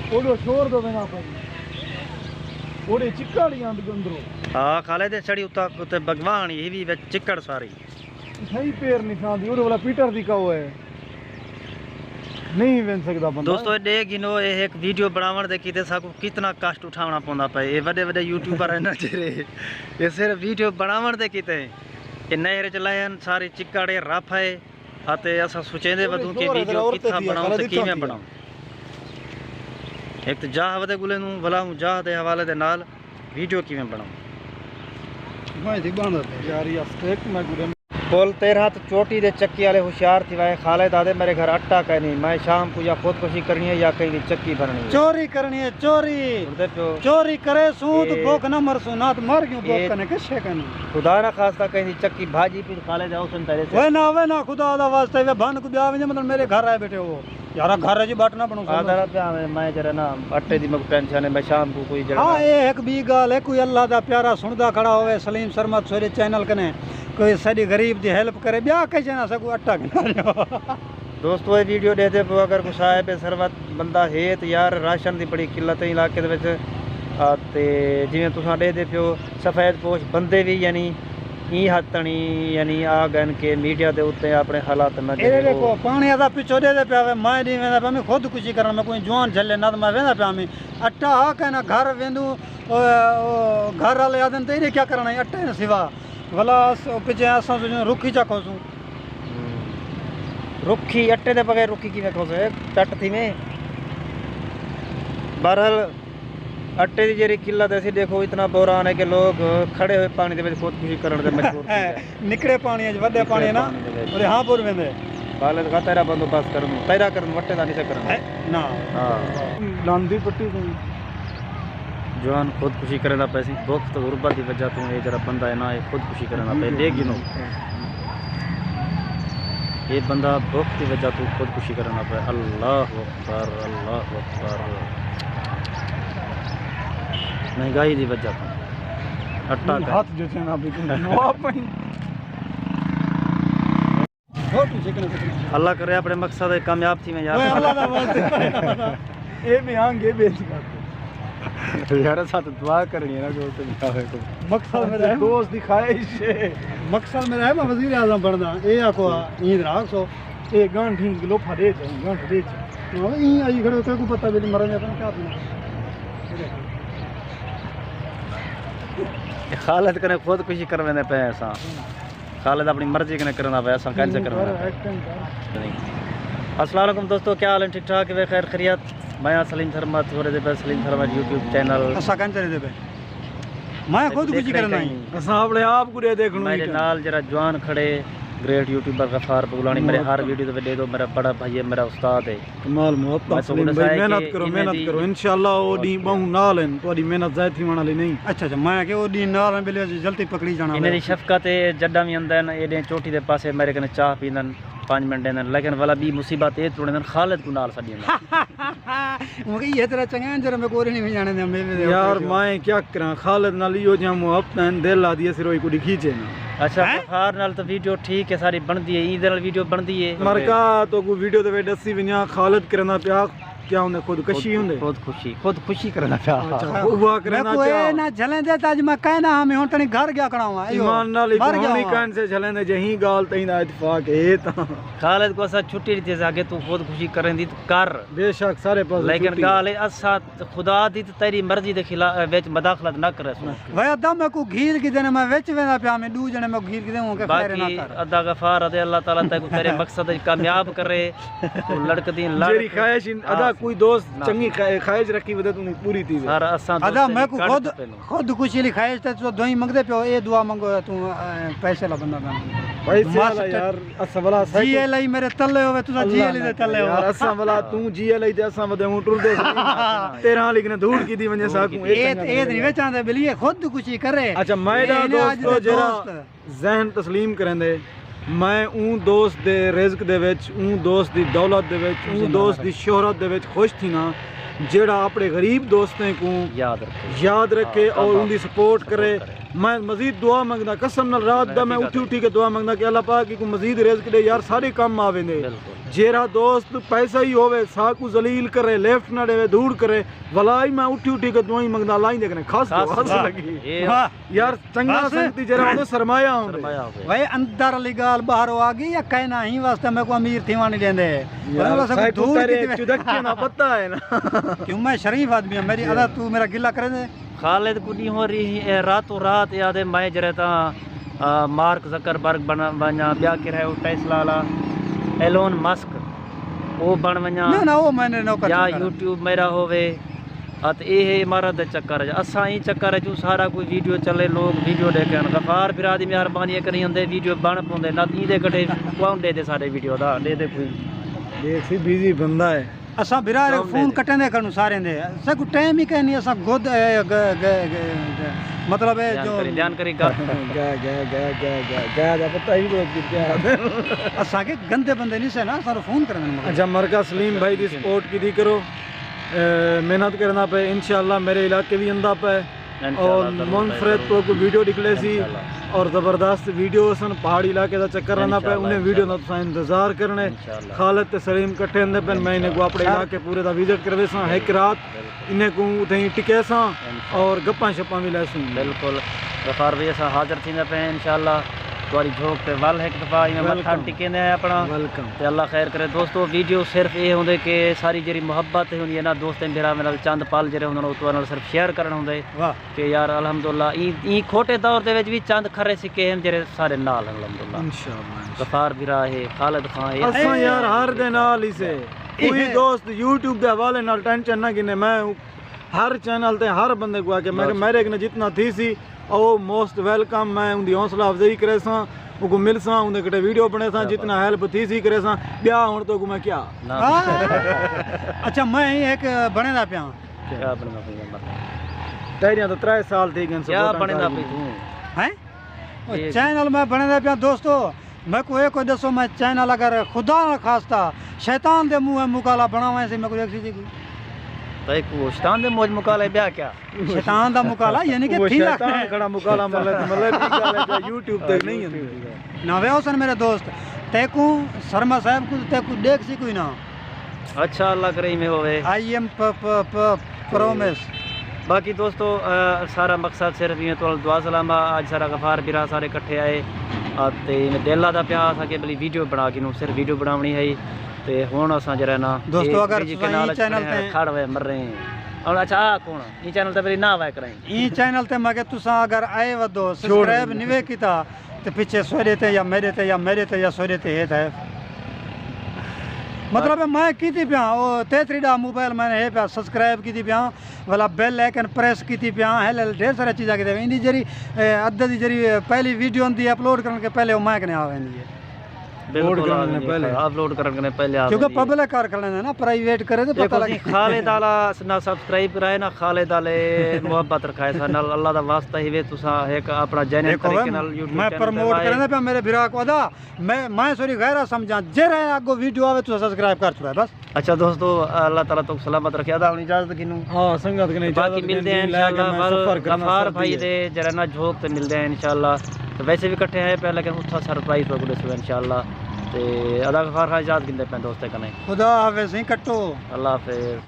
ओडो शोर दो बिना पर ओडे चिक्काड़ियां भी अंदरो हां खाले दे छड़ी उते भगवान ये भी विच चिक्कड़ सारी सही पैर निशान दी ओडे वाला पीटर दी काओ है नहीं बन सकदा बंदा। दोस्तों दे गिनो ये एक वीडियो बनावन दे कीते साकू कितना कष्ट उठावना पौंदा पे ये बड़े बड़े यूट्यूबर है ना जेरे ये सिर्फ वीडियो बनावन दे कीते ये नहर चलायन सारी चिक्काड़े रफ है आते ऐसा सोचेंदे बदू के वीडियो कितना बनाऊं ते किवें बनाऊं एक तो जाह वदे गुले नु भलाऊं जाह दे हवाले दे नाल वीडियो किवें बनाऊं मैं दी बांध यार ये स्टेक मैं गुरे बोल तेरा तो चोटी दे चक्की वाले होशियार थी वाए खाले दादे मेरे घर आटा कहनी मैं शाम को या खुदकुशी करनी है या कहीं चक्की भरनी है चोरी करनी है चोरी चोरी करे सू तो भूख न मर सू ना तो मर क्यों भूख कने कैसे कने खुदा ना खास्ता कहीं चक्की भाजी पे खाले जाओ सुन तेरे से वे ना खुदा दा वास्ते वे भन को ब्याह में मतलब मेरे घर आए बैठे हो यार घर जी बाट ना बनू आदरा पे मैं जरा ना अट्टे दी मग टेंशन है मैं शाम को कोई जरा हां ये एक बी गाल है कोई अल्लाह दा प्यारा सुनदा खड़ा होवे सलीम शर्मा सोरे चैनल कने कोई सड़ी गरीब दी हेल्प करे ब्याह कैसे ना सकू अट्टा के दोस्तों ये वीडियो देते पे अगर कुछ आए पे सरबत बंदा है तो यार राशन दी बड़ी किल्लत है इलाके दे विच ते जिवें तुसां दे पियो सफेद पोश बंदे भी यानी ई हतनी यानी आ गन के मीडिया दे उत्ते अपने हालात न ए देखो पानी आदा पिछो दे पे आवे मैं नहीं वेंदा पे मैं खुद कुछ करन मैं कोई जवान झले ना मैं वेंदा पे मैं अट्टा आ के ना घर वेंदू घर वाले आदन ते क्या करना है अट्टे सिवा भला पिछे असा रुखी चा खोसूं रुखी अट्टे दे बगैर रुखी किवें खोसे चट थी में बहरहाल अट्टे दी जेरी किल्लत ऐसी देखो इतना बोरान है कि लोग खड़े हुए पानी दे विच खुदकुशी करन दे मजबूर निकड़े पानी वड्डे पानी ना और हां पुर वेंदे बाले का तेरा बंदोबस्त करन तेरा करन वट्टे दा नहीं से करन ना हां लांदी पट्टी तो जवान खुदकुशी करना पैसी भूख तो गुरबत की वजह तो ये जरा बंदा है ना ये खुदकुशी करना पे ले गिनो ये बंदा भूख की वजह तो खुदकुशी करना पे अल्लाह अकबर महंगाई की वजह तो अट्टा हाथ जो से ना भी अल्लाह करे अपने मकसद कामयाब थी मैं यार अल्लाह दा वास्ते ए भी आंगे बेच यार साथ दुआ करनी है ना दोस्त दिखावे को मकसद मेरा दोस्त दिखाए इसे मकसद मेरा है मैं वजीर आजम बनना ए आको ईद राख सो ए गांठ ठीक लोफा दे गांठ दे तो ई आई खड़ो को पता भी मरने अपन क्या खालिद कने खुदकुशी करने पे ऐसा खालिद अपनी मर्जी कने करना पे ऐसा कैसे करना अस्सलाम वालेकुम दोस्तों क्या हाल है ठीक ठाक है खैर खैरियत मैं सलीम शर्मा थोड़े दे पे सलीम शर्मा यूट्यूब चैनल असा कन चले दे पे मैं खुद कुछ करना है असा अपने आप को देखणो मेरे नाल जरा जवान खड़े ग्रेट यूट्यूबर गफार बुलानी मेरे हर वीडियो पे दे दो मेरा बड़ा भाई है मेरा उस्ताद है कमाल मोहब्बत सलीम भाई मेहनत करो इंशाल्लाह ओ दी बहु नाल हैं तोडी मेहनत जाय थी वाली नहीं अच्छा मैं के ओ दी नाल बिले जल्दी पकड़ी जाना इने शफकत है जड्डा भी अंदन एडे चोटी दे पासे मेरे कने चाह पींदन 5 मिनट देन लेकिन वाला भी मुसीबत ए तोड़न खालिद को नाल सदी मुके ये तेरा चंगा जरा मैं कोरे नहीं जाने दे मैं यार मैं क्या करा खालिद नाल यो जा मोहब्बत दिल ला दिए सिरोई को खींचे ना अच्छा गफार नाल तो वीडियो ठीक है सारी बनदी है ईद नाल वीडियो बनदी है मरका तो को वीडियो दे दसी विना खालिद करना प्या क्या होंदे खुदकुशी होंदे खुदकुशी करना प्या हुआ करना प्या ना झले दे ताज मैं कहना हम हुन तनी घर गया करावा ईमान नाल इकोनॉमी कान से झले दे जही गाल तई दा इत्तेफाक है ता खालिद को सा छुट्टी दी जाके तू खुदकुशी करेंदी तो कर बेशक सारे पास लेकिन गाल है असा खुदा दी तेरी मर्जी दे खिलाफ विच मदाखलत ना करे भाई दम को घीर के देने मैं विच वेना प्या मैं दू जने मैं घीर के देऊं के खैर ना कर अदा गफार अदे अल्लाह ताला तेरे मकसद कामयाब करे तो लड़कदी लड़ तेरी ख्वाहिश अदा कोई दोस्त चंगी ख्वाहिश रखी वदे तू पूरी थी सारा असा अदा मैं को खुद खुशी ली ख्वाहिश ते तो दोई मंगदे पियो ए दुआ मंगो तू पैसे ला बंदा पैसे वाला यार असा वाला जी एल मेरे तल्ले होवे तू जी एल दे तल्ले हो यार असा वाला तू जी एल दे असा वदे हूं टुर दे तेरा लिखने धूड़ की दी वने साकू ए नहीं वेचांदे बिलिए खुद खुशी करे अच्छा मैं दोस्त जरा जहन तस्लीम करंदे मैं ऊं दोस्त दे रिज़्क दे विच ऊं दोस्त दी दौलत दे विच ऊं दोस्त दी शोहरत दे विच खुश थी ना जेड़ा अपने गरीब दोस्तें को याद रखे और उनकी सपोर्ट करे मैं मजीद दुआ मंगदा कसम नाल रात दा मैं उठी के दुआ मंगदा कि अल्लाह पाक को मजीद रिज़्क दे यार सारे काम आवे ने जेरा दोस्त पैसा ही होवे साकू जलील करे लेफ्ट ना देवे दूर करे वलाई मैं उठी उठी के दुआई मंगदा लाई देखने खास हंस लगी यार चंगा संगती जेरा तो सरमाया होवे भाई अंदर वाली गाल बाहर आ गई या कहना ही वास्ते मैं को अमीर थी वानी लेंदे ना पता है ना क्यों मैं शरीफ आदमी हूं मेरी अदा तू मेरा गिला करे दे खालिद को नहीं हो रही है रातों रात याद है मैं जरे ता मार्क जकरबर्ग बना ब्याह के रहे टेस्ला ला एलोन मस्क वो बन वना ना ना वो मैंने नौकर या यूट्यूब मेरा होवे अत ये इमारत दे चक्कर है असा ही चक्कर है जो सारा कोई वीडियो चले लोग वीडियो देखन गफार बिरा दी मेहरबानी करी होंदे वीडियो बन पाउंदे ना दी दे कटे कौन दे सारे वीडियो दा दे कोई देख सी बिजी बंदा है असा बिरा फोन कटने कनु सारे दे सब टाइम ही कहनी असा गोद मतलब है जो जानकारी का गा पता ही क्या असा के गंदे बंदे नहीं से ना सारो फोन करने अच्छा मरका सलीम भाई दी सपोर्ट की दी करो मेहनत करना पे इंशाल्लाह मेरे इलाके भी अंदा पे और मुनफरद तो को वीडियो निकले सी और ज़बरदस्त वीडियो सन पहाड़ी इलाके का चक्कर रहना पे उन्हें वीडियो ना तुसा इंतजार करने खालिद ते सलीम कट्ठे अंदे पे मैं इन्हें को अपने इलाके पूरे दा विजिट करवे सा एक रात इन्हें को उथे टिके सा और गप्पा शप्पा भी ले सी बिल्कुल गफार भाई असा हाजिर थी पे इंशाल्लाह तुम्हारी झोंक पे वल एक दफा इवें मत्था टिके ने अपना वेलकम ते अल्लाह खैर करे दोस्तों वीडियो सिर्फ ये होंदे कि सारी जेरी मोहब्बत होंदी है ना दोस्तें मेरा मेरे चंद पल जेरे होंदे उस नाल सिर्फ शेयर करन होंदे कि यार अल्हम्दुलिल्लाह ई खोटे दौर दे विच भी चंद खरे सिक्के हैं जेरे सारे नाल अल्हम्दुलिल्लाह इंशाल्लाह गफार बिरा है खालिद खान है असा यार हर दे नाल ही से कोई दोस्त YouTube दे हवाले नाल टेंशन ना गिने मैं हर चैनल ते हर बंदे को आके मैं मेरे ने जितना थी सी ओ मोस्ट वेलकम मैं उनकी हौसला अफजाई करे सा उनको मिल सा उनके कटे वीडियो बने सा जितना हेल्प थी सी करे सा ब्याह होने तो मैं क्या अच्छा मैं एक बने दा पिया क्या बनना पिया तेरिया तो 3 साल थी गन क्या बनना पे तू हैं चैनल में बने दा पिया दोस्तों मैं को एक कोई दसो मैं चैनल अगर खुदा ना खास्ता शैतान दे मुंह मुकाला बनावे से मैं को एक चीज तय को शैतान दे मौज मुकाले ब्याह क्या शैतान दा मुकाला यानी कि थी शैतान खड़ा मुकाला मतलब YouTube तक नहीं है ना वे हुसन मेरे दोस्त तेकू शर्मा साहब को तेकू देख सी कोई ना अच्छा अल्लाह करे में होवे आई एम प्रोमिस बाकी दोस्तों सारा मकसद सिर्फ ये तो दुआ सलामा आज सारा गफार बिरा सारे इकट्ठे आए ते दिल दा प्यार था कि बली वीडियो बना के सिर्फ वीडियो बनावनी है ते हुन असा जरा ना दोस्तों अगर चैनल ते खड़ वे मर रहे हैं और अच्छा कौन ई चैनल ते ना आवे कराई ई चैनल ते मगे तुसा अगर आए वदो सब्सक्राइब निवे कीता ते पीछे सोरे ते या मेरे ते या सोरे ते है मतलब मैं कीती पिया ओ तेतरी दा मोबाइल मैंने है पिया सब्सक्राइब कीती पिया वाला बेल आइकन प्रेस कीती पिया है ढेर सारी चीज़ा की इंदी जरी अद्ध दी जरी पहली वीडियो होंदी अपलोड करने के पहले वो मैं कने आवेंदी है अपलोड करने पहले क्योंकि पब्लिक कार करने ना प्राइवेट करे तो पता लगे खालिद आला ना सब्सक्राइब कराए ना खालिद आले मोहब्बत रखाए सा नाल अल्लाह दा वास्ता ही वे तुसा एक अपना जेन्युइन तरीके नाल YouTube मैं प्रमोट करने पे मेरे बिरा को अदा मैं सॉरी गैरा समझा जे रहे आगो वीडियो आवे तो सब्सक्राइब कर छुड़ा बस अच्छा दोस्तों अल्लाह ताला तो सलामत रखे अदा हुन इजाजत किनु हां संगत के नहीं बाकी मिलते हैं इंशाल्लाह गफार भाई दे जरा ना झोक ते मिलते हैं इंशाल्लाह तो वैसे भी इकट्ठे हैं पहले लेकिन उठा सरप्राइज हो गए इंशाल्लाह ते अदा गफार खान इजाजत किंदे पे दोस्ते कने खुदा हाफिज़ ही कट्टो अल्लाह हाफिज़।